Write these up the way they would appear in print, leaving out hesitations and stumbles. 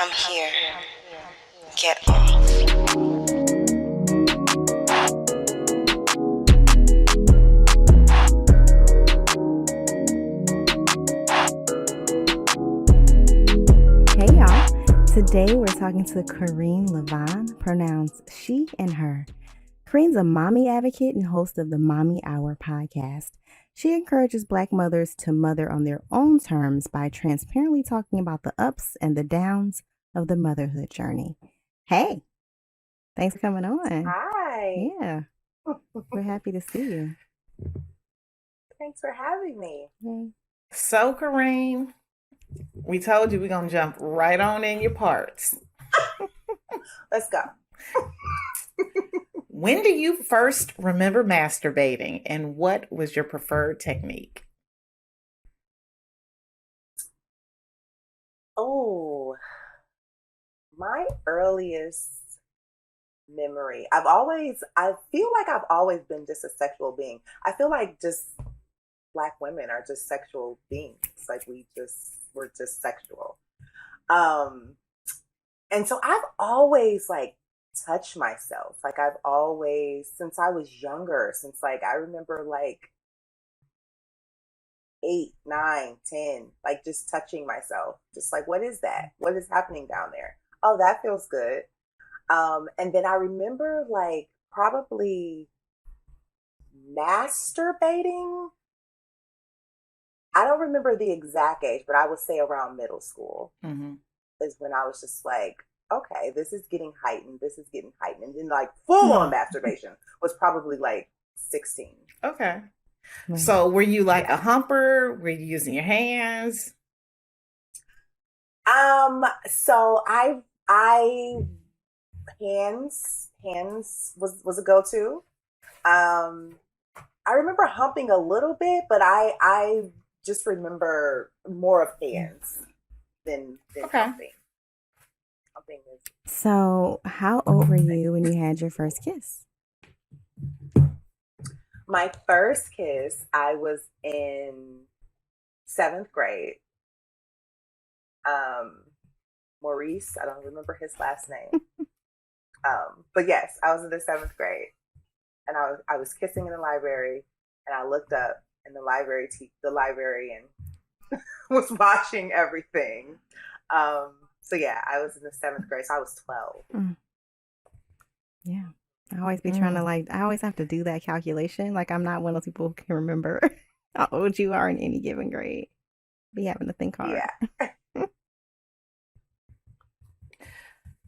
Come here. Get off. Hey y'all, today we're talking to Corene Lavhan, pronouns she and her. Corene's a mommy advocate and host of the Mommy Hour podcast. She encourages Black mothers to mother on their own terms by transparently talking about the ups and the downs of the motherhood journey. Hey, thanks for coming on. Hi. Yeah, we're happy to see you. Thanks for having me. Yay. So, Corene, we told you we're going to jump right on in your parts. Let's go. When do you first remember masturbating, and what was your preferred technique? Oh, my earliest memory. I feel like I've always been just a sexual being. I feel like just Black women are just sexual beings. Like we're just sexual. And so I've always touched myself. Like I've always, since I was younger, since I remember 8, 9, 10, just touching myself. Just what is that? What is happening down there? Oh, that feels good. And then I remember probably masturbating. I don't remember the exact age, but I would say around middle school is when I was just okay, this is getting heightened. This is getting heightened. And then full on masturbation was probably 16. Okay. So were you a humper? Were you using your hands? So I hands was a go-to. I remember humping a little bit, but I just remember more of hands than humping. Humping is... So, how old were you when you had your first kiss? My first kiss, I was in 7th grade. Maurice, I don't remember his last name. But yes, I was in the 7th grade, and I was kissing in the library, and I looked up, and the librarian was watching everything. So yeah, I was in the 7th grade, so I was 12. Yeah. I always be trying to I always have to do that calculation. I'm not one of those people who can remember how old you are in any given grade. Be having to think hard. Yeah.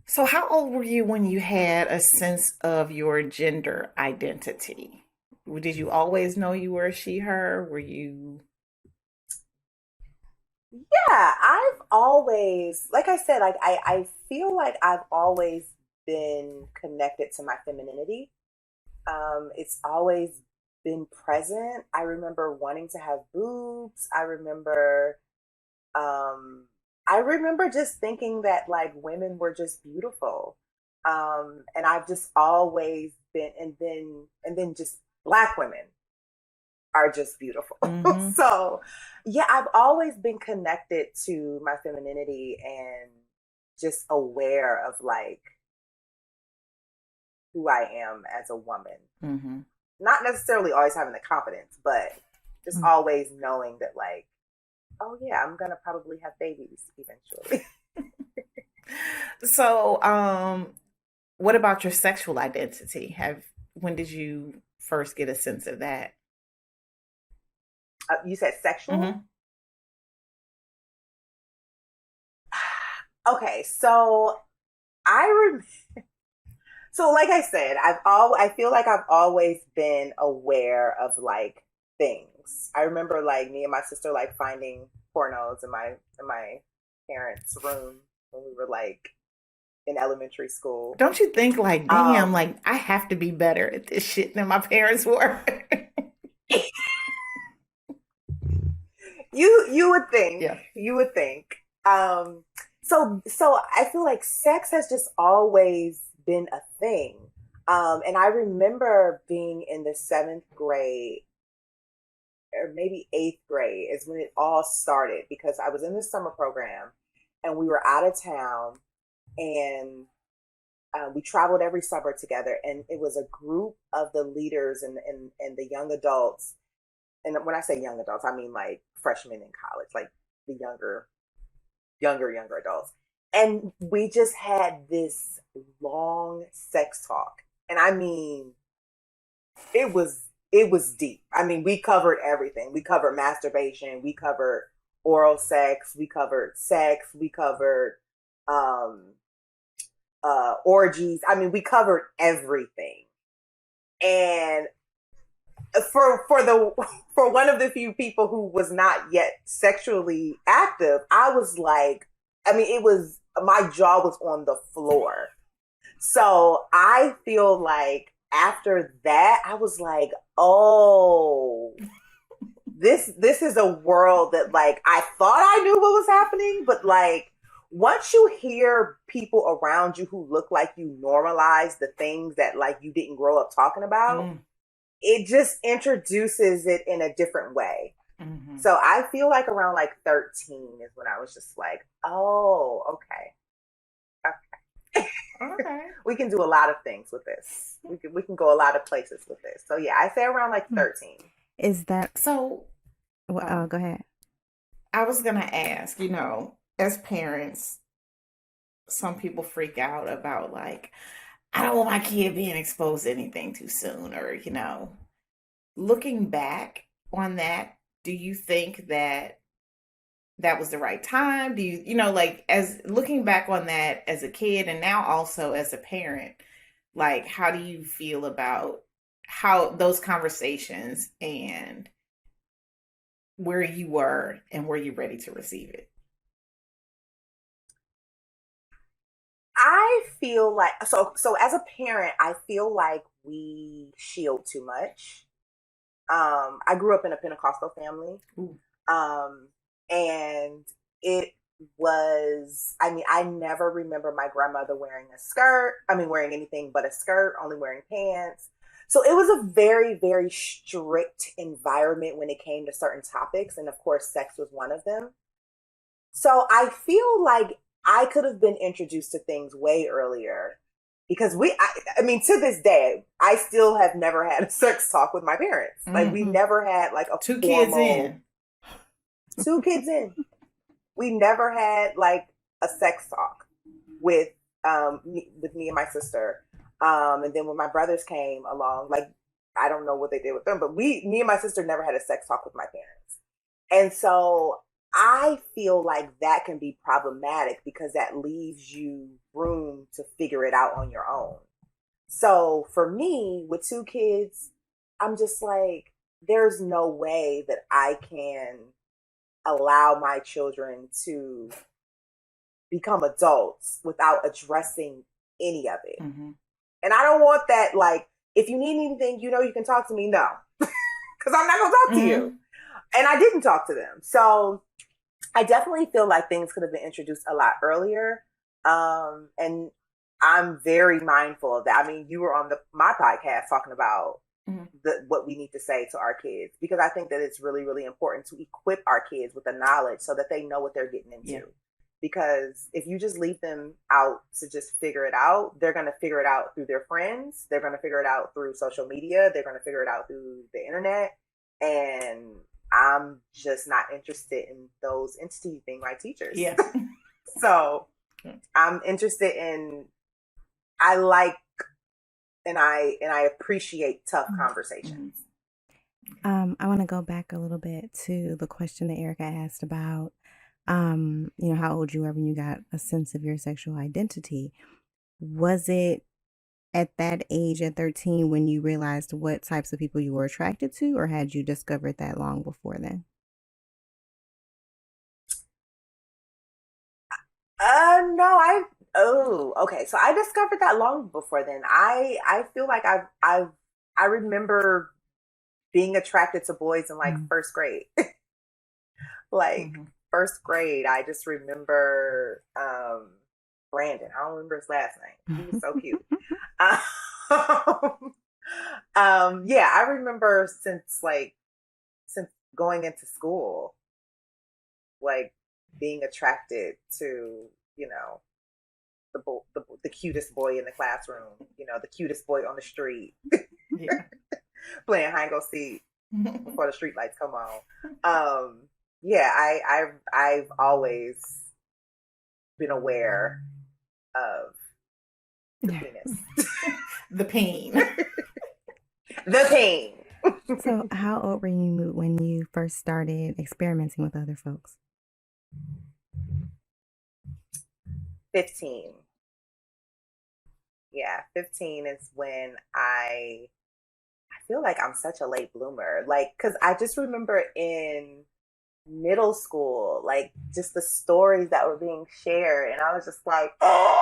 So how old were you when you had a sense of your gender identity? Did you always know you were a she, her? Were you... Yeah, I've always, like I said, I feel like I've always been connected to my femininity. It's always been present. I remember wanting to have boobs. I remember just thinking that women were just beautiful. And I've just always been, and then just Black women are just beautiful. So yeah, I've always been connected to my femininity and just aware of who I am as a woman. Not necessarily always having the confidence, but just always knowing that oh yeah, I'm gonna probably have babies eventually. So what about your sexual identity? When did you first get a sense of that? You said sexual? Okay, so so like I said, I feel like I've always been aware of things. I remember me and my sister finding pornos in my parents' room when we were in elementary school. Don't you think damn, I have to be better at this shit than my parents were? You would think. Yeah. You would think. So I feel like sex has just always been a thing. And I remember being in the 7th grade, or maybe 8th grade is when it all started, because I was in the summer program and we were out of town, and we traveled every summer together, and it was a group of the leaders and the young adults. And when I say young adults, I mean like freshmen in college, like the younger adults. And we just had this long sex talk. And I mean, it was deep. I mean, we covered everything. We covered masturbation, we covered oral sex, we covered orgies. I mean, we covered everything. And for one of the few people who was not yet sexually active, I was like, I mean, my jaw was on the floor. So I feel like after that, I was like, oh, this is a world that like I thought I knew what was happening, but like once you hear people around you who look like you normalize the things that like you didn't grow up talking about, it just introduces it in a different way. Mm-hmm. So I feel like around like 13 is when I was just like, oh, okay. We can do a lot of things with this. We can go a lot of places with this. So yeah, I say around like 13. Is that so? Well, go ahead. I was gonna ask, as parents, some people freak out about like, I don't want my kid being exposed to anything too soon, or looking back on that, do you think that was the right time? Do you, like, as looking back on that as a kid and now also as a parent, like, how do you feel about how those conversations and where you were and were you ready to receive it? I feel like, so as a parent, I feel like we shield too much. I grew up in a Pentecostal family. And it was, I mean, I never remember my grandmother wearing wearing anything but a skirt, only wearing pants. So it was a very, very strict environment when it came to certain topics. And of course, sex was one of them. So I feel like I could have been introduced to things way earlier because I mean, to this day, I still have never had a sex talk with my parents. Mm-hmm. Like we never had like a two kids in. We never had like a sex talk with me and my sister. And then when my brothers came along, like I don't know what they did with them, but me and my sister never had a sex talk with my parents. And so I feel like that can be problematic because that leaves you room to figure it out on your own. So for me, with 2 kids, I'm just like, there's no way that I can allow my children to become adults without addressing any of it. Mm-hmm. And I don't want that, like, if you need anything, you can talk to me. No, because I'm not going to talk to you. And I didn't talk to them. So I definitely feel like things could have been introduced a lot earlier. And I'm very mindful of that. I mean, you were on my podcast talking about what we need to say to our kids, because I think that it's really, really important to equip our kids with the knowledge so that they know what they're getting into. Yeah. Because if you just leave them out to just figure it out, they're going to figure it out through their friends. They're going to figure it out through social media. They're going to figure it out through the internet. And I'm just not interested in those entities being my teachers. Yeah. So I'm interested in, I like, and I appreciate tough conversations. I want to go back a little bit to the question that Erica asked about, how old you were when you got a sense of your sexual identity. Was it at that age, at 13, when you realized what types of people you were attracted to, or had you discovered that long before then? Okay. So I discovered that long before then. I feel like I remember being attracted to boys in like first grade. First grade. I just remember Brandon. I don't remember his last name. He was so cute. Yeah, I remember since going into school, like being attracted to, the cutest boy in the classroom, the cutest boy on the street, Yeah. playing hide and go seek before the street lights come on. Yeah, I've always been aware of the penis. The pain. The pain. So, how old were you when you first started experimenting with other folks? 15. Yeah, 15 is when I feel like I'm such a late bloomer. Like, because I just remember in middle school, like, just the stories that were being shared, and I was just like, oh,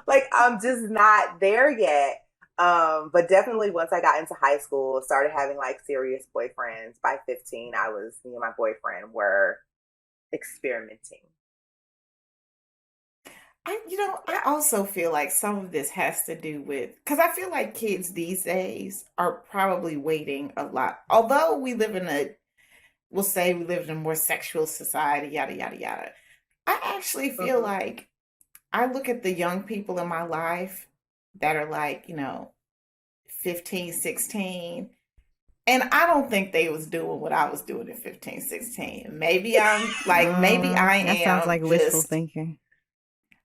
like, I'm just not there yet. But definitely once I got into high school, started having like serious boyfriends. By 15, me and my boyfriend were experimenting. I also feel like some of this has to do with, because I feel like kids these days are probably waiting a lot. Although we'll say we live in a more sexual society, yada, yada, yada. I actually feel like I look at the young people in my life that are like, 15, 16, and I don't think they was doing what I was doing at 15, 16. Maybe I'm like, maybe I am. That sounds like wishful thinking.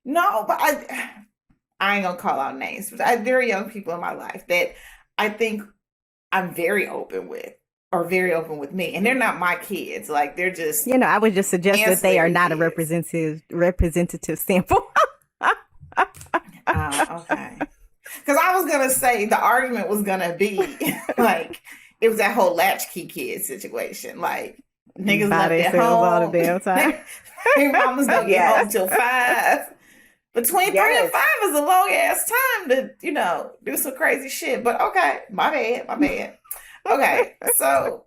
No, but I ain't gonna call out names, but there are young people in my life that I think I'm very open with, or very open with me, and they're not my kids. Like, they're just, I would just suggest that they are not kids. a representative sample. Okay. Because I was gonna say the argument was gonna be like, it was that whole latchkey kid situation. Like, niggas left at home all the damn time. Their mama's gonna get home till 5. Between 3 and 5 is a long ass time to, do some crazy shit. But okay, my bad. Okay, so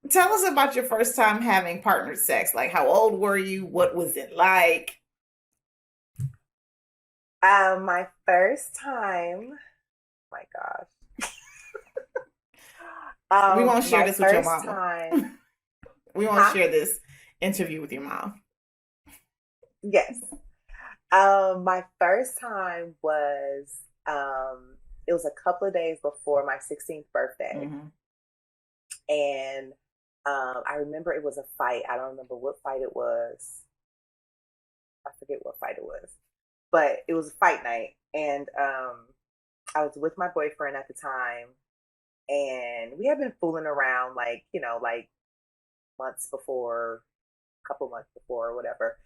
tell us about your first time having partner sex. Like, how old were you? What was it like? My first time, my gosh. We won't share this with your mama. Time, we won't share this interview with your mom. Yes. My first time was, it was a couple of days before my 16th birthday. Mm-hmm. And I remember it was a fight. I don't remember what fight it was. I forget what fight it was. But it was a fight night. And I was with my boyfriend at the time. And we had been fooling around like months before, a couple months before or whatever.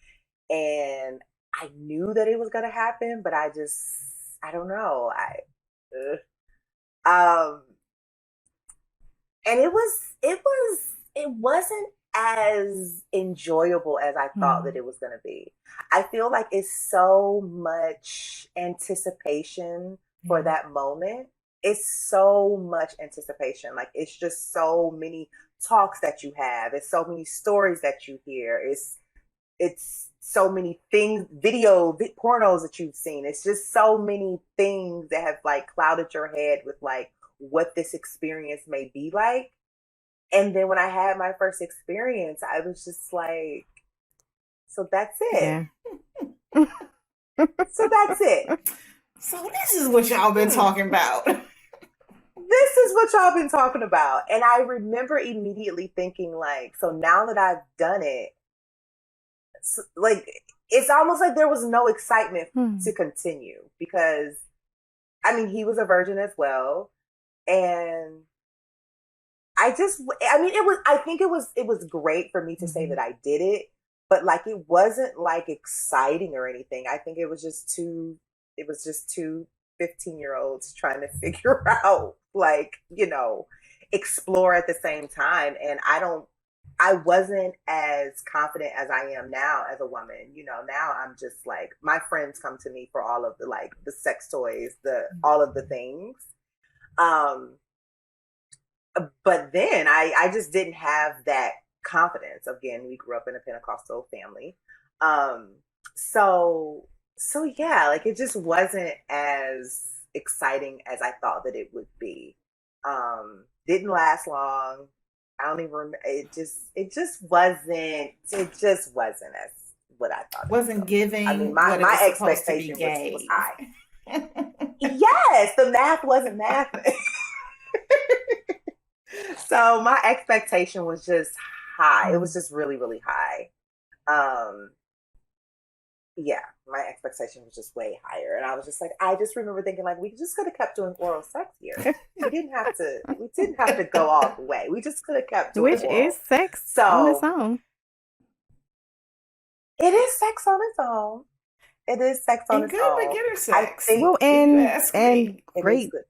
And I knew that it was going to happen, but I don't know. And it wasn't as enjoyable as I thought that it was going to be. I feel like it's so much anticipation for that moment. It's so much anticipation. Like, it's just so many talks that you have. It's so many stories that you hear. It's so many things, pornos that you've seen. It's just so many things that have like clouded your head with like what this experience may be like. And then when I had my first experience, I was just like, so that's it. Yeah. So that's it. So this is what y'all been talking about. This is what y'all been talking about. And I remember immediately thinking like, so now that I've done it, like, it's almost like there was no excitement to continue, because I mean, he was a virgin as well. And I think it was great for me to say that I did it, but like, it wasn't like exciting or anything. I think it was just two 15-year-olds trying to figure out, like, explore at the same time. And I wasn't as confident as I am now as a woman. Now I'm just like, my friends come to me for all of the, like, the sex toys, all of the things. But then I just didn't have that confidence. Again, we grew up in a Pentecostal family. So yeah, like, it just wasn't as exciting as I thought that it would be. Didn't last long. I don't even remember. It just wasn't as what I thought. Wasn't giving. I mean, what it my was supposed to expectation be was high. Yes, the math wasn't math. So my expectation was just high. It was just really, really high. Yeah, my expectation was just way higher. And I was just like, I just remember thinking like, we just could have kept doing oral sex here. We didn't have to go all the way. We just could have kept doing Which oral. is sex So, on its own. It is sex on its own. It is sex on its good own. beginner I sex. think Well, if you and ask me. and it great is good.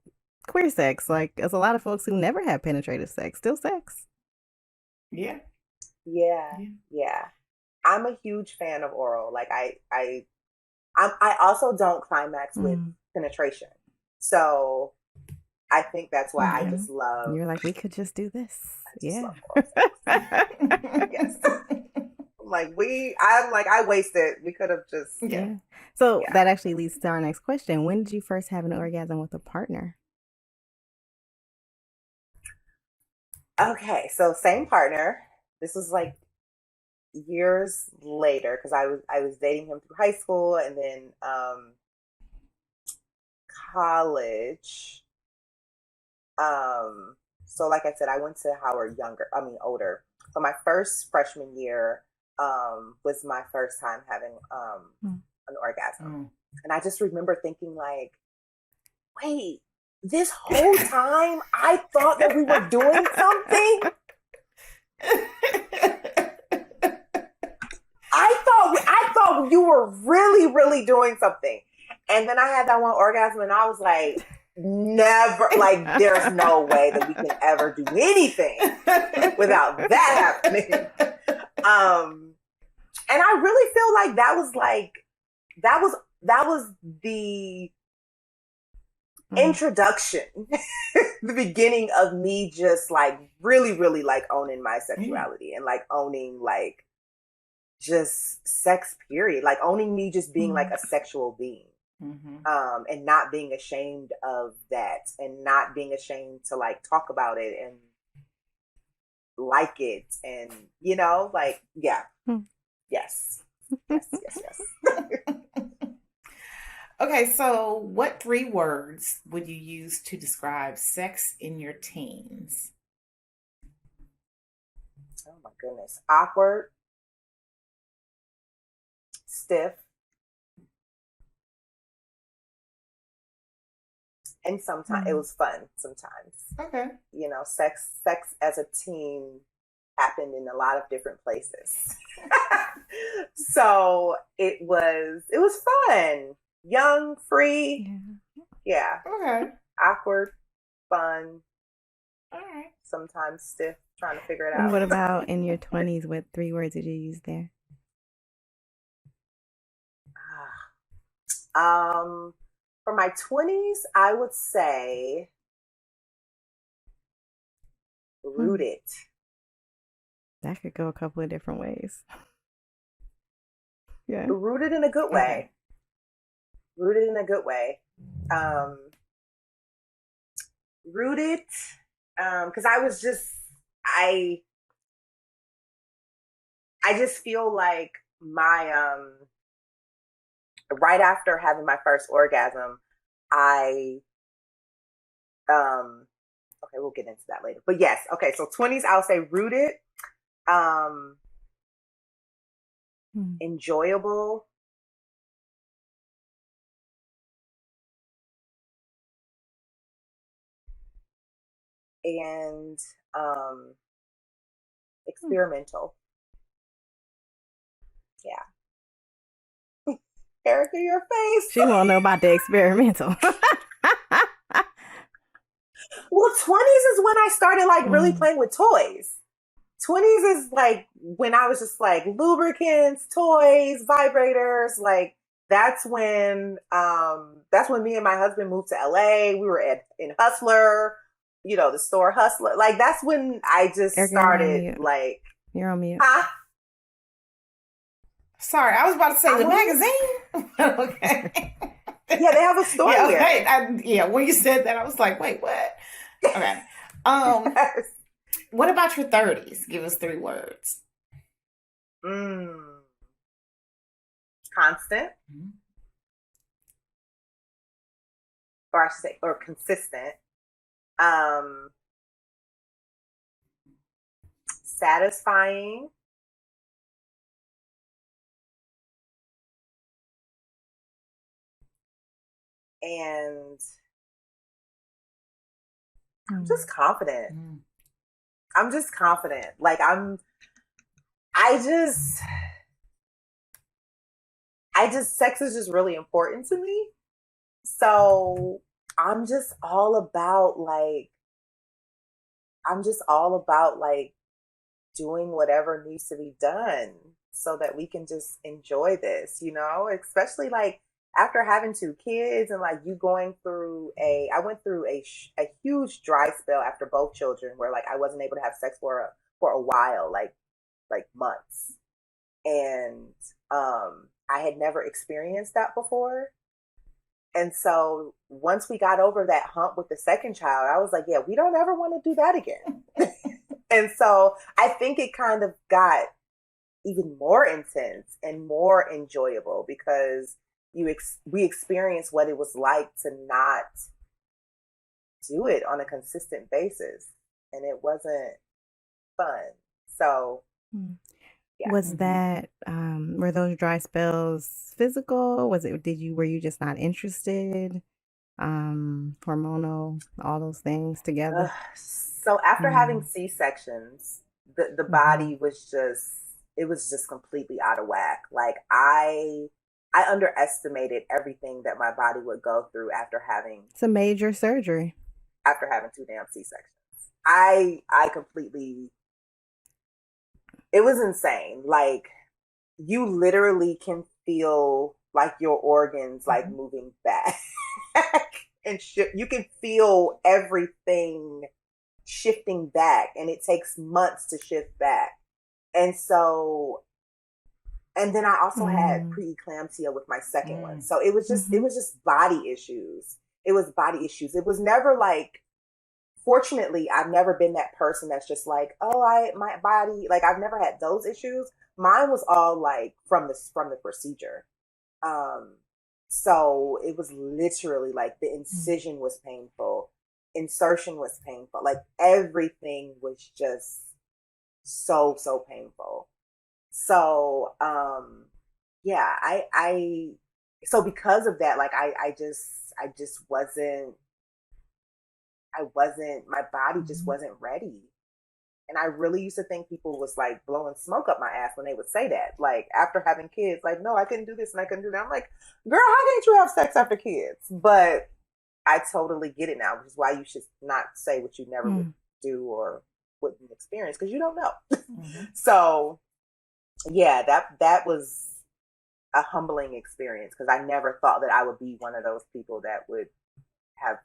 queer sex. Like, there's a lot of folks who never have penetrative sex, still sex. Yeah. Yeah. I'm a huge fan of oral. Like I also don't climax with penetration. So I think that's why I just love. You're like, we could just do this. Love oral sex. Yes. I wasted. We could have just. Yeah. So that actually leads to our next question. When did you first have an orgasm with a partner? Okay, so same partner. This was like years later because I was dating him through high school and then college. So like I said, I went to Howard older. So my first freshman year was my first time having an orgasm. And I just remember thinking like, wait, this whole time I thought that we were doing something. I thought you were really, really doing something. And then I had that one orgasm and I was like, never, like, there's no way that we can ever do anything without that happening. And I really feel like that was the introduction, the beginning of me just like really, really like owning my sexuality and like owning like just sex period, like owning me just being like a sexual being. And not being ashamed of that and not being ashamed to like talk about it and like it and like yes. Okay, so what 3 words would you use to describe sex in your teens? Oh my goodness. Awkward, stiff, and sometimes it was fun sometimes. Okay. Sex as a teen happened in a lot of different places. So it was fun. Young, free. Yeah. Okay. Awkward, fun. All right. Sometimes stiff, trying to figure it out. And what about in your 20s? What 3 words did you use there? For my 20s, I would say rooted. That could go a couple of different ways. Yeah. Rooted in a good way. Rooted in a good way. Rooted, because I was just, I just feel like my, right after having my first orgasm, okay, we'll get into that later. But yes, okay, so 20s, I'll say rooted, enjoyable, and experimental. Yeah. Erica, your face. She won't know about the experimental. Well, 20s is when I started like really playing with toys. 20s is like when I was just like lubricants, toys, vibrators. Like that's when me and my husband moved to LA. We were in Hustler, the store Hustler. Like that's when I just started like. You're on mute. Huh? Sorry, I was about to say the magazine. Okay. Yeah, they have a store here. When you said that, I was like, wait, what? Okay. Yes. What about your 30s? Give us 3 words. Constant, or I should say, or consistent. Satisfying, and I'm just confident. I'm just confident. Like sex is just really important to me. So I'm just all about doing whatever needs to be done so that we can just enjoy this, you know, especially like after having 2 kids and like you going through I went through a huge dry spell after both children where like I wasn't able to have sex for a while, like months. And I had never experienced that before. And so once we got over that hump with the second child, I was like, yeah, we don't ever want to do that again. And so I think it kind of got even more intense and more enjoyable because we experienced what it was like to not do it on a consistent basis. And it wasn't fun. So yeah. Was that were those dry spells physical? Were you just not interested? Hormonal, all those things together? So after having C-sections, the body was just completely out of whack. Like I underestimated everything that my body would go through after having It's a major surgery. 2 damn C-sections. I completely, it was insane. Like you literally can feel like your organs like moving back and you can feel everything shifting back, and it takes months to shift back. And so, and then I also had preeclampsia with my second one. So it was just body issues. It was body issues. It was never like, fortunately, I've never been that person that's just like, oh, my body, like I've never had those issues. Mine was all like from the procedure. So it was literally like the incision was painful. Insertion was painful. Like everything was just so painful. So yeah, so because of that, like I just wasn't, my body just wasn't ready. And I really used to think people was like blowing smoke up my ass when they would say that. Like after having kids, like, no, I couldn't do this and I couldn't do that. I'm like, girl, how can't you have sex after kids? But I totally get it now, which is why you should not say what you never would do or wouldn't experience, because you don't know. So yeah, that was a humbling experience, because I never thought that I would be one of those people that would have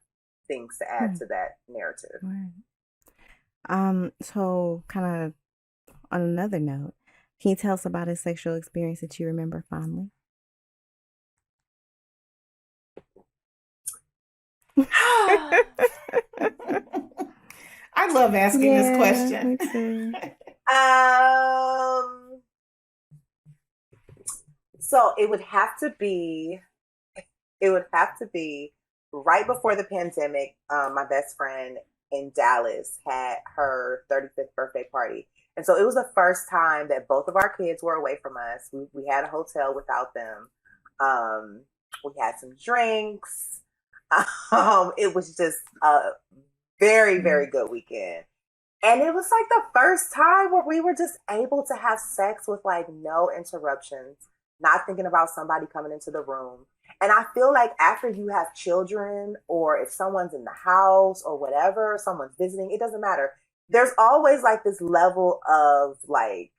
things to add to that narrative. So kind of on another note, can you tell us about a sexual experience that you remember fondly? I love asking this question. Me too. So it would have to be right before the pandemic. My best friend in Dallas had her 35th birthday party. And so it was the first time that both of our kids were away from us. We had a hotel without them. We had some drinks. It was just a very, very good weekend. And it was like the first time where we were just able to have sex with like no interruptions, not thinking about somebody coming into the room. And I feel like after you have children, or if someone's in the house or whatever, someone's visiting, it doesn't matter. There's always like this level of like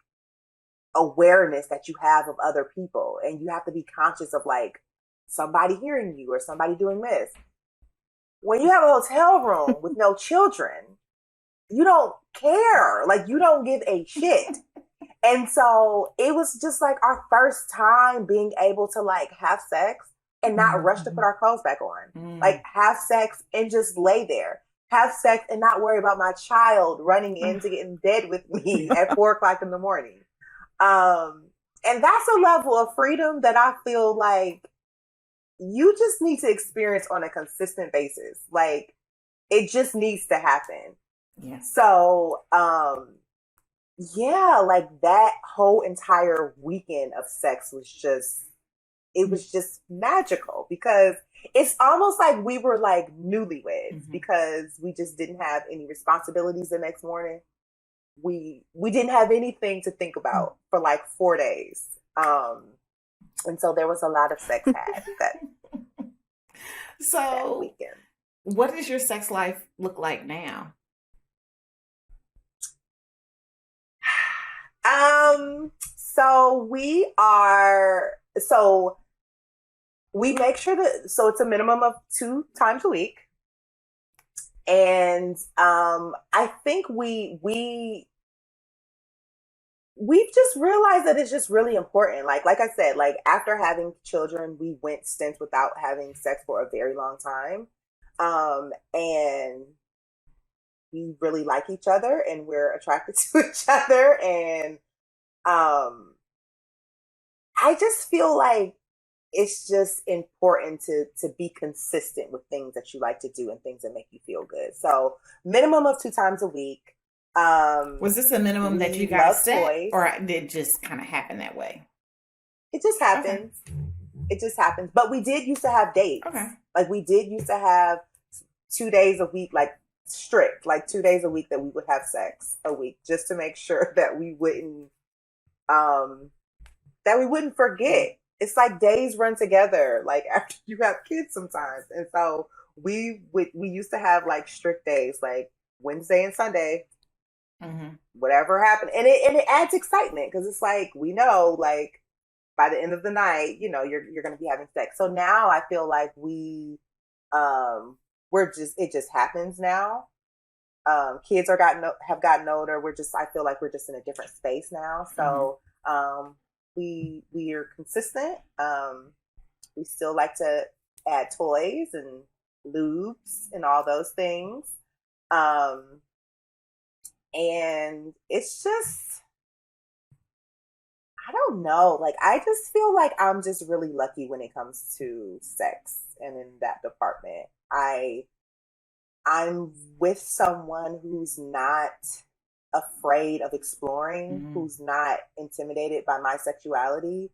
awareness that you have of other people. And you have to be conscious of like somebody hearing you or somebody doing this. When you have a hotel room with no children, you don't care. Like you don't give a shit. And so it was just like our first time being able to like have sex and not rush to put our clothes back on. Like have sex and just lay there. have sex and not worry about my child running in to get in bed with me at 4:00 in the morning. And that's a level of freedom that I feel like you just need to experience on a consistent basis. Like, it just needs to happen. Yeah. So, yeah, like that whole entire weekend of sex was just magical, because it's almost like we were like newlyweds, because we just didn't have any responsibilities the next morning. We didn't have anything to think about for like 4 days. And so there was a lot of sex had that So weekend. what does your sex life look like now? So we make sure that, so it's a minimum of 2 times a week. And I think we've just realized that it's just really important. Like I said, like after having children, we went stints without having sex for a very long time. And we really like each other and we're attracted to each other. And I just feel like it's just important to be consistent with things that you like to do and things that make you feel good. So minimum of 2 times a week. Was this a minimum that you guys set, or did it just kind of happen that way? It just happens. Okay. It just happens. But we did used to have dates. Okay. Like we did used to have 2 days a week, like strict, like 2 days a week that we would have sex a week, just to make sure that we wouldn't forget. It's like days run together, like after you have kids sometimes. And so we used to have like strict days, like Wednesday and Sunday. Whatever happened, and it adds excitement, because it's like we know, like by the end of the night, you know, you're going to be having sex. So now I feel like it just happens now. Kids have gotten older. I feel like we're just in a different space now. So we are consistent. We still like to add toys and lubes and all those things. And it's just, I don't know. Like, I just feel like I'm just really lucky when it comes to sex and in that department. I'm with someone who's not afraid of exploring, who's not intimidated by my sexuality,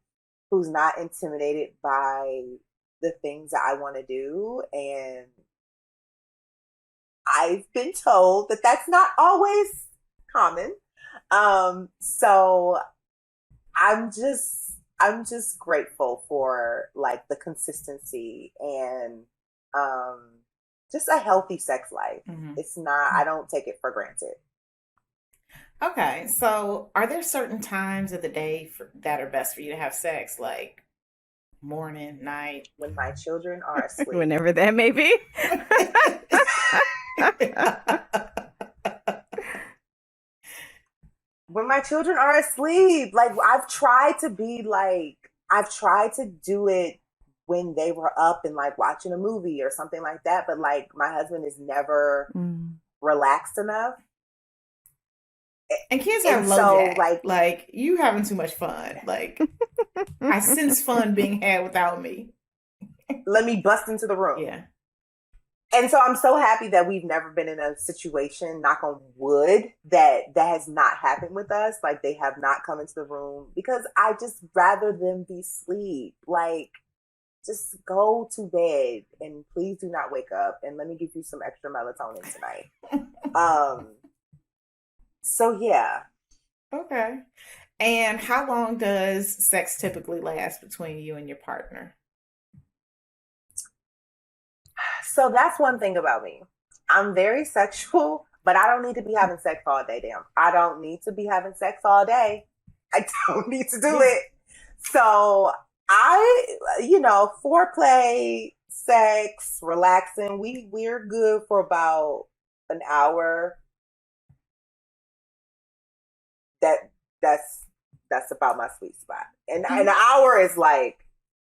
who's not intimidated by the things that I want to do. And I've been told that that's not always common. So I'm just grateful for like the consistency and just a healthy sex life. It's not, I don't take it for granted. Okay, so are there certain times of the day that are best for you to have sex, like morning, night? When my children are asleep. Whenever that may be. When my children are asleep. Like I've tried to do it when they were up and like watching a movie or something like that, but like my husband is never relaxed enough. And kids are low jack. Like you having too much fun. Like I sense fun being had without me. Let me bust into the room. Yeah. And so I'm so happy that we've never been in a situation, knock on wood, that has not happened with us. Like they have not come into the room, because I just rather them be asleep. Like just go to bed and please do not wake up, and let me give you some extra melatonin tonight. So yeah. Okay. And how long does sex typically last between you and your partner? So that's one thing about me. I'm very sexual, but I don't need to be having sex all day. Damn. I don't need to be having sex all day. I don't need to do it. So foreplay, sex, relaxing, we're good for about an hour. That's about my sweet spot. And an hour is like,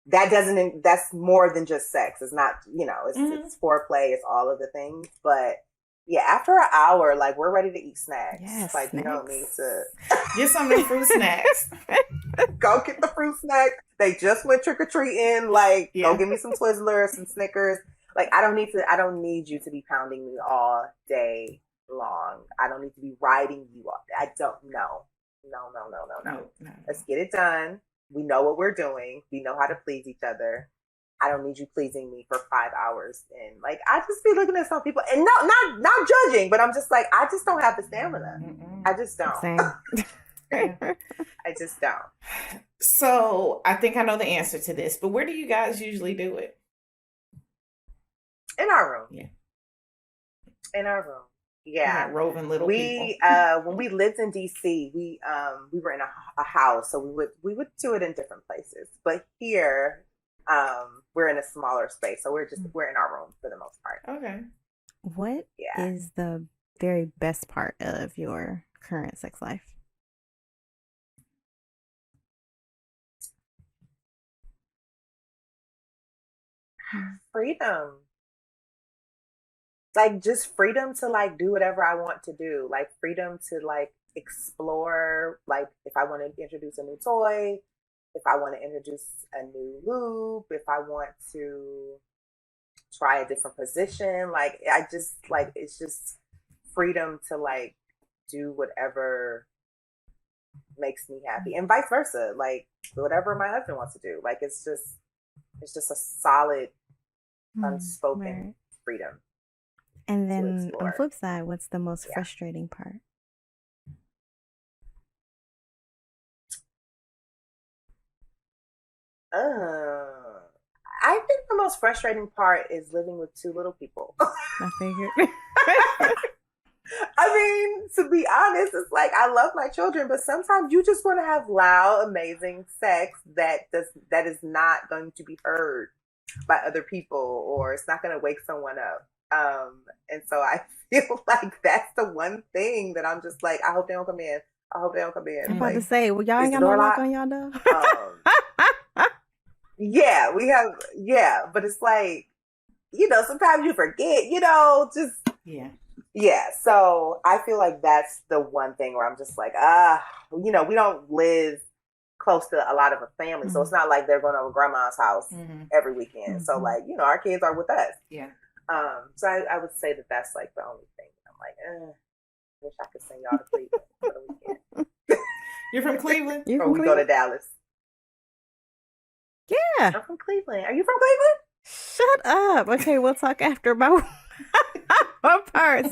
that's more than just sex. It's not, it's foreplay, it's all of the things, but Yeah, after an hour, like we're ready to eat snacks. Yes, like you don't need to Get some of them fruit snacks. go get the fruit snack. They just went trick or treating. Like, go give me some Twizzlers, some Snickers. Like, I don't need you to be pounding me all day long. I don't need to be riding you all day. I don't know. No. Let's get it done. We know what we're doing. We know how to please each other. I don't need you pleasing me for 5 hours. And like, I just be looking at some people and not judging, but I'm just like, I just don't have the stamina. I just don't. Same. I just don't. So I think I know the answer to this, but where do you guys usually do it? In our room. Yeah. In our room. Yeah. Roving little people. When we lived in DC, we were in a house, so we would do it in different places. But here, we're in a smaller space, so we're in our room for the most part. Okay. What is the very best part of your current sex life? Freedom. Like, just freedom to like do whatever I want to do. Like, freedom to like explore. Like, if I want to introduce a new toy, if I want to introduce a new lube, if I want to try a different position, like I just like, it's just freedom to like do whatever makes me happy, and vice versa. Like, whatever my husband wants to do. Like, it's just a solid, unspoken freedom. And then on the flip side, what's the most frustrating part? I think the most frustrating part is living with two little people. I figured. I mean, to be honest, it's like, I love my children, but sometimes you just want to have loud, amazing sex that is not going to be heard by other people, or it's not going to wake someone up. And so I feel like that's the one thing that I'm just like, I hope they don't come in. I'm about to say, well, y'all ain't got no lock on y'all door. Yeah, we have. Yeah, but it's like, sometimes you forget. Yeah. So I feel like that's the one thing where I'm just like, we don't live close to a lot of a family, so it's not like they're going over grandma's house every weekend. So like, our kids are with us. Yeah. So I would say that that's like the only thing. I'm like, wish I could send y'all to Cleveland for the weekend. You're from Cleveland? Or we go to Dallas. Yeah. I'm from Cleveland. Are you from Cleveland? Shut up. Okay, we'll talk after about what parts.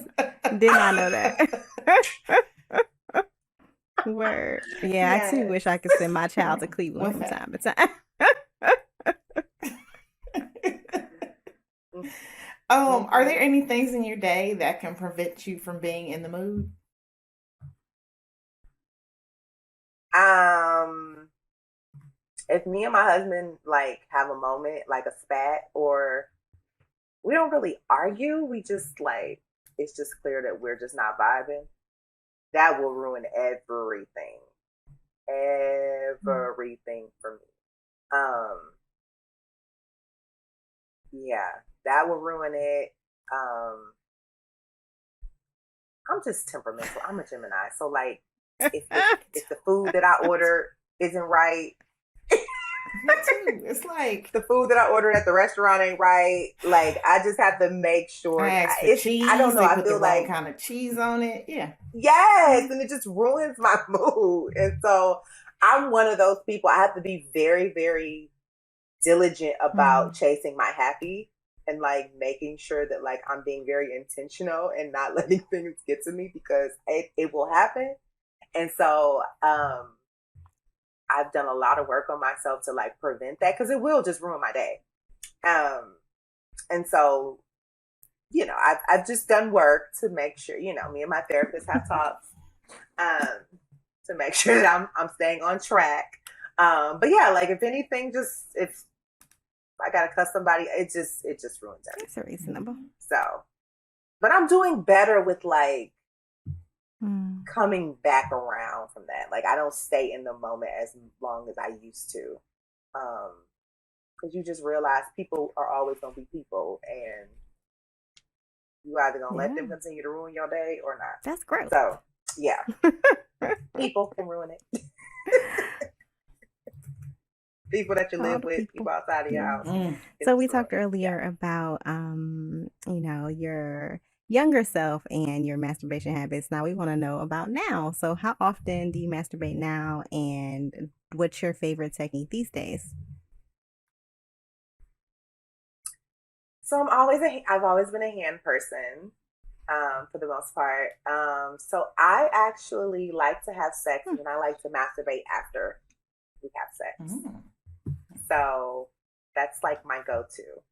Did not know that. Word. Yeah, yes. I too wish I could send my child to Cleveland from time to time. Are there any things in your day that can prevent you from being in the mood? If me and my husband like have a moment, like a spat, or we don't really argue, we just like, it's just clear that we're just not vibing, that will ruin everything. Everything for me. Yeah, that will ruin it. I'm just temperamental. I'm a Gemini. So like, if the food that I ordered isn't right, me too. It's like the food that I ordered at the restaurant ain't right. Like, I just have to make sure. I ask for cheese. I don't know. I put feel the like wrong kind of cheese on it. Yeah. Yes, and it just ruins my mood. And so I'm one of those people. I have to be very, very diligent about chasing my happy and like making sure that like I'm being very intentional and not letting things get to me, because it will happen. And so I've done a lot of work on myself to like prevent that, because it will just ruin my day. And so, I've just done work to make sure, me and my therapist have talks to make sure that I'm staying on track. But yeah, like if anything, if I gotta cuss somebody, it just ruins everything. That's reasonable. So, but I'm doing better with like coming back around from that. Like, I don't stay in the moment as long as I used to. Because you just realize people are always gonna be people, and You either gonna let Yeah. them continue to ruin your day or not. That's gross. So yeah, people can ruin it. People that you All live the with, people outside of your house. So It's we talked ruined. earlier about your younger self and your masturbation habits. Now we want to know about now. So how often do you masturbate now, and what's your favorite technique these days? So I've always been a hand person, for the most part. So I actually like to have sex, and then I like to masturbate after we have sex. So that's like my go-to.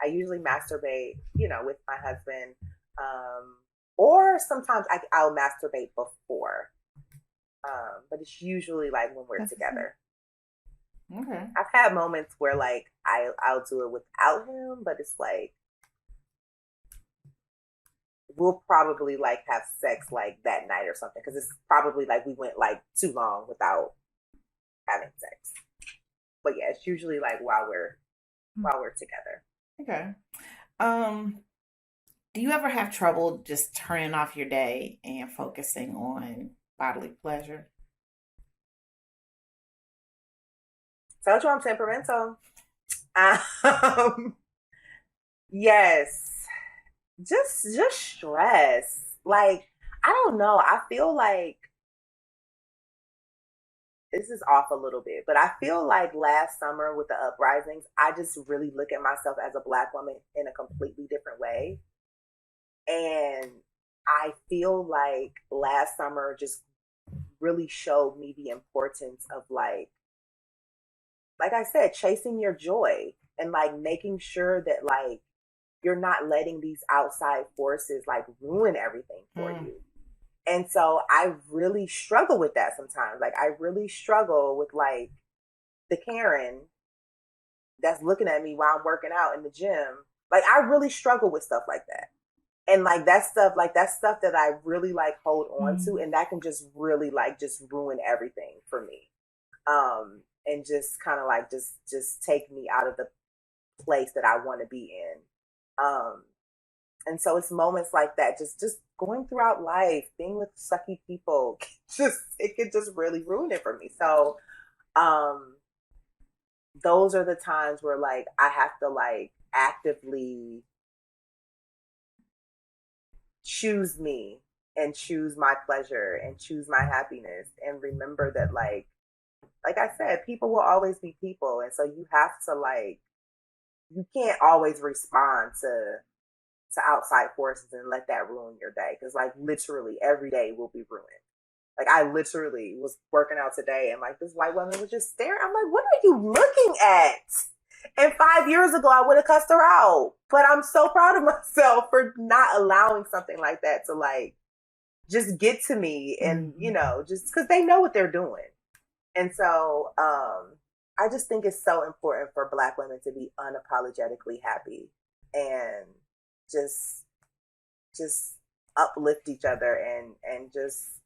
I usually masturbate, with my husband, or sometimes I'll masturbate before, but it's usually like when we're together. Okay. I've had moments where like I'll do it without him, but it's like we'll probably like have sex like that night or something, because it's probably like we went like too long without having sex. But yeah, it's usually like while we're together. Okay. Do you ever have trouble just turning off your day and focusing on bodily pleasure? Told you I'm temperamental. Yes, just stress. Like, I don't know. I feel like this is off a little bit, but I feel like last summer with the uprisings, I just really look at myself as a Black woman in a completely different way. And I feel like last summer just really showed me the importance of like I said, chasing your joy and like making sure that like you're not letting these outside forces like ruin everything for you. And so I really struggle with that sometimes. Like I really struggle with like the Karen that's looking at me while I'm working out in the gym. Like I really struggle with stuff like that. And like that's stuff that I really like hold on to, and that can just really like just ruin everything for me. And just kind of like just take me out of the place that I want to be in. And so it's moments like that, just going throughout life, being with sucky people, it could just really ruin it for me. So those are the times where like I have to like actively choose me and choose my pleasure and choose my happiness, and remember that like I said, people will always be people. And so you have to like, you can't always respond to outside forces and let that ruin your day. Cause like literally every day will be ruined. Like I literally was working out today and like this white woman was just staring. I'm like, what are you looking at? And 5 years ago, I would have cussed her out. But I'm so proud of myself for not allowing something like that to like just get to me. And, just because they know what they're doing. And so I just think it's so important for Black women to be unapologetically happy and just uplift each other and just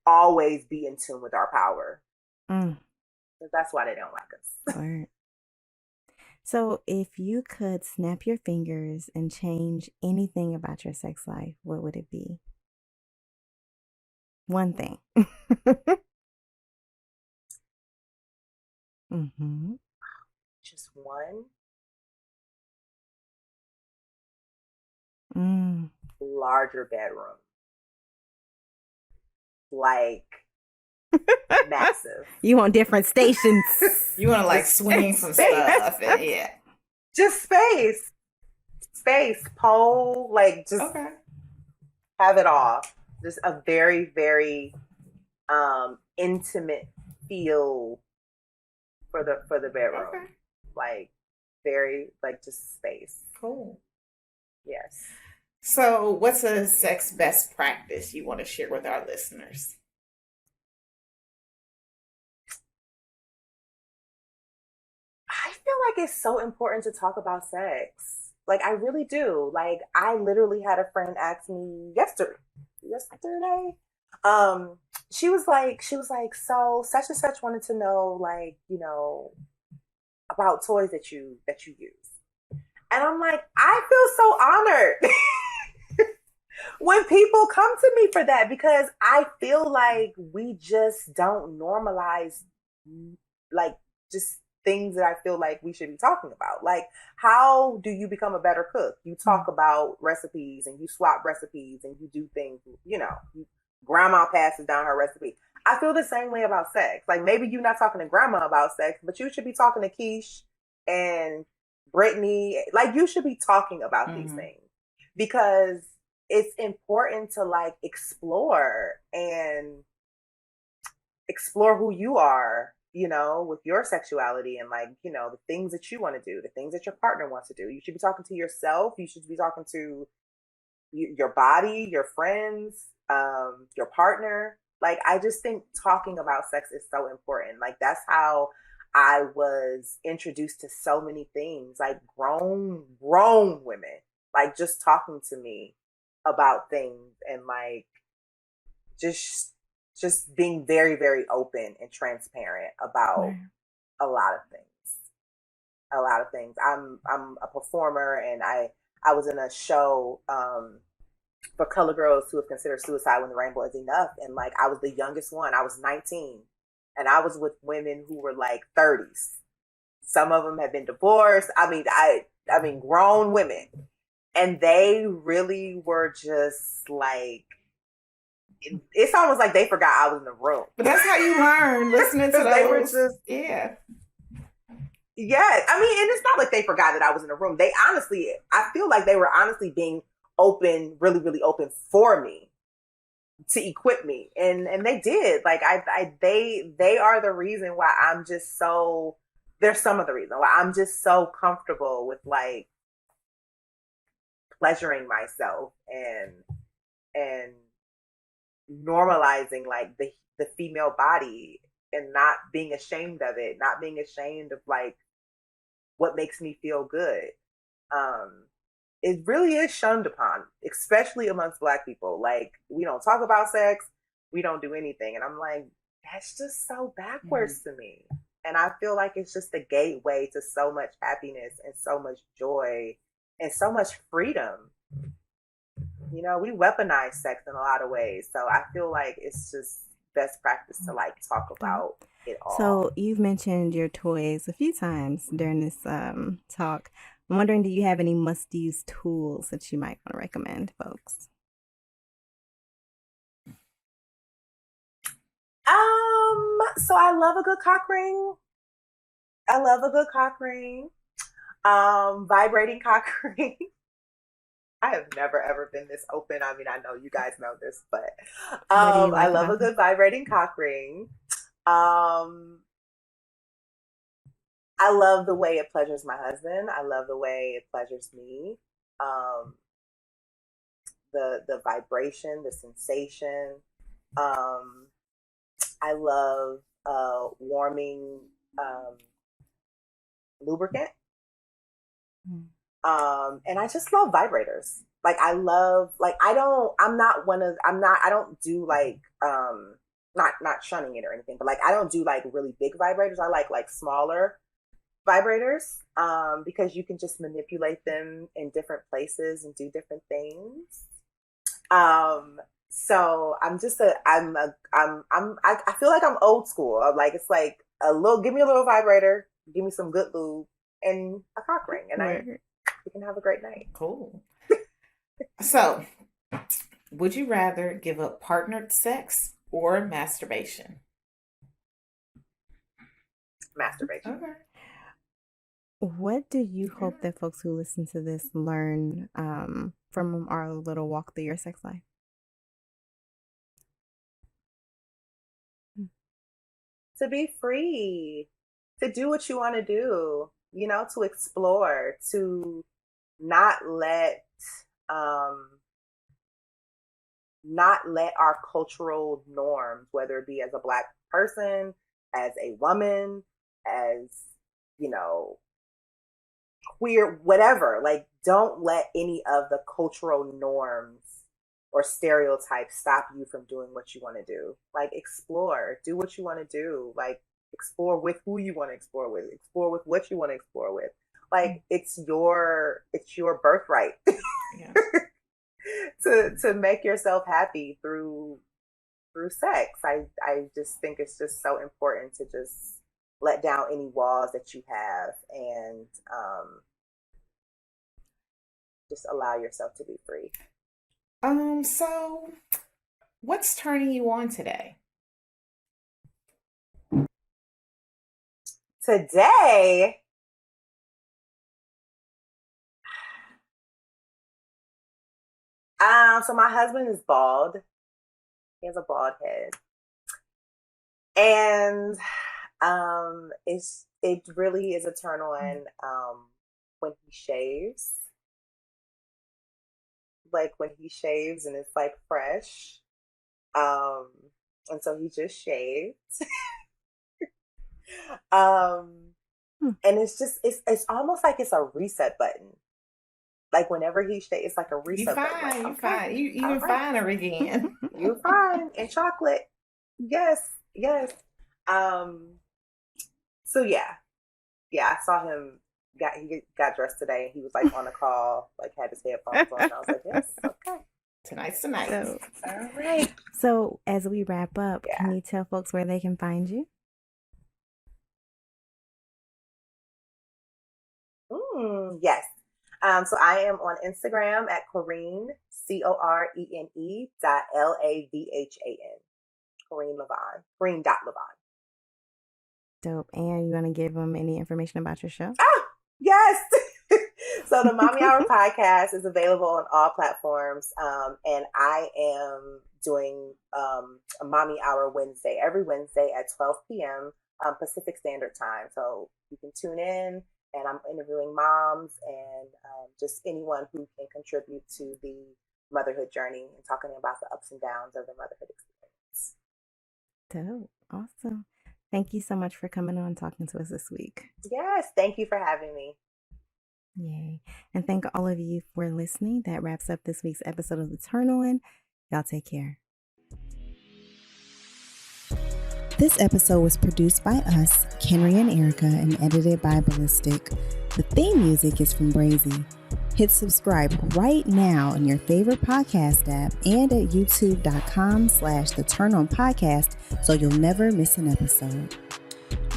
always be in tune with our power. That's why they don't like us. Word. So if you could snap your fingers and change anything about your sex life, what would it be? One thing. Just one? Larger bedroom. Like massive. You want different stations. You want to like swing some stuff. And, yeah. Just space, pole, like just have it all. Just a very, very intimate feel for the bedroom. Okay. Like very like just space. Cool. Yes. So what's a sex best practice you want to share with our listeners? I feel like it's so important to talk about sex. Like I really do. Like I literally had a friend ask me yesterday. She was like, so such and such wanted to know, like, about toys that you use. And I'm like, I feel so honored when people come to me for that, because I feel like we just don't normalize like just things that I feel like we should be talking about. Like, how do you become a better cook? You talk about recipes and you swap recipes and you do things, grandma passes down her recipe. I feel the same way about sex. Like, maybe you're not talking to grandma about sex, but you should be talking to Keish and Brittany. Like, you should be talking about these things, because it's important to like explore who you are, with your sexuality, and like, the things that you want to do, the things that your partner wants to do. You should be talking to yourself. You should be talking to your body, your friends, your partner. Like, I just think talking about sex is so important. Like, that's how I was introduced to so many things, like grown women, like just talking to me about things, and like just being very, very open and transparent about a lot of things. I'm a performer, and I was in a show for color girls who have considered suicide when the rainbow is enough, and like I was the youngest one. I was 19, and I was with women who were like 30s. Some of them had been divorced. I mean grown women, and they really were just like, it's almost like they forgot I was in the room. But that's how you learn, listening to those. They were just, yeah. I mean, and it's not like they forgot that I was in the room. They honestly, I feel like they were honestly being open, really, really open for me, to equip me. And they did. Like, they are the reason why I'm just so, they're some of the reason why I'm just so comfortable with like pleasuring myself and normalizing like the female body, and not being ashamed of it, not being ashamed of like what makes me feel good. It really is shunned upon, especially amongst Black people. Like, we don't talk about sex, we don't do anything, and I'm like, that's just so backwards to me. And I feel like it's just the gateway to so much happiness and so much joy and so much freedom. We weaponize sex in a lot of ways. So I feel like it's just best practice to like talk about it all. So you've mentioned your toys a few times during this talk. I'm wondering, do you have any must-use tools that you might want to recommend, folks? So I love a good cock ring. Vibrating cock ring. I have never ever been this open. I mean, I know you guys know this, but I love a good vibrating cock ring. I love the way it pleasures my husband. I love the way it pleasures me. The vibration, the sensation. I love warming lubricant. And I just love vibrators. Like, I don't do like, not shunning it or anything, but like, I don't do like really big vibrators. I like smaller vibrators, because you can just manipulate them in different places and do different things. So I feel like I'm old school. I'm like, it's like give me a little vibrator, give me some good lube and a cock ring, and we can have a great night. Cool. So, would you rather give up partnered sex or masturbation? Masturbation. Okay. What do you hope that folks who listen to this learn from our little walk through your sex life? To be free, to do what you want to do, to explore, to not let our cultural norms, whether it be as a Black person, as a woman, as, queer, whatever, like, don't let any of the cultural norms or stereotypes stop you from doing what you want to do. Like, explore, do what you want to do, like, explore with who you want to explore with what you want to explore with. Like it's your birthright Yeah. to make yourself happy through sex. I just think it's just so important to just let down any walls that you have and just allow yourself to be free. So what's turning you on today? Today, so my husband is bald. He has a bald head. And it really is a turn on when he shaves. Like when he shaves and it's like fresh. And so he just shaved. And it's just it's almost like it's a reset button. Like whenever he shaves, it's like a reset button. Like, You fine. You even finer again. You fine. And chocolate. Yes. So yeah, I saw him. He got dressed today, and he was like on a call, like had his headphones on. And I was like, yes, okay. Tonight's the night. So, All right. so as we wrap up, Yeah. can you tell folks where they can find you? Yes. So I am on Instagram at Corene, CORENE.LAVHAN. Corene Lavhan. Corene.Lavhan. Dope. And you want to give them any information about your show? Ah, yes. So the Mommy Hour podcast is available on all platforms. And I am doing a Mommy Hour Wednesday, every Wednesday at 12 p.m. Pacific Standard Time. So you can tune in, and I'm interviewing moms and just anyone who can contribute to the motherhood journey and talking about the ups and downs of the motherhood experience. Dope. Awesome. Thank you so much for coming on and talking to us this week. Yes, thank you for having me. Yay. And thank all of you for listening. That wraps up this week's episode of The Turn On. Y'all take care. This episode was produced by us, Kenrya and Erica, and edited by Ballistic. The theme music is from Brazy. Hit subscribe right now in your favorite podcast app and at youtube.com/The Turn On Podcast so you'll never miss an episode.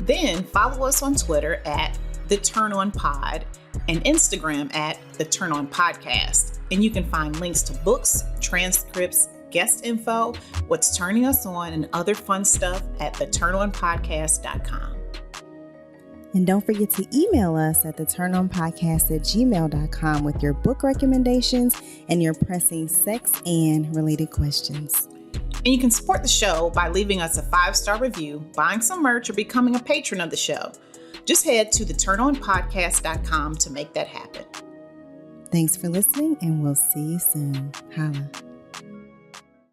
Then follow us on Twitter at The Turn On Pod and Instagram at The Turn On Podcast. And you can find links to books, transcripts, guest info, what's turning us on, and other fun stuff at theturnonpodcast.com. And don't forget to email us at theturnonpodcast@gmail.com with your book recommendations and your pressing sex and related questions. And you can support the show by leaving us a 5-star review, buying some merch, or becoming a patron of the show. Just head to theturnonpodcast.com to make that happen. Thanks for listening, and we'll see you soon. Holla.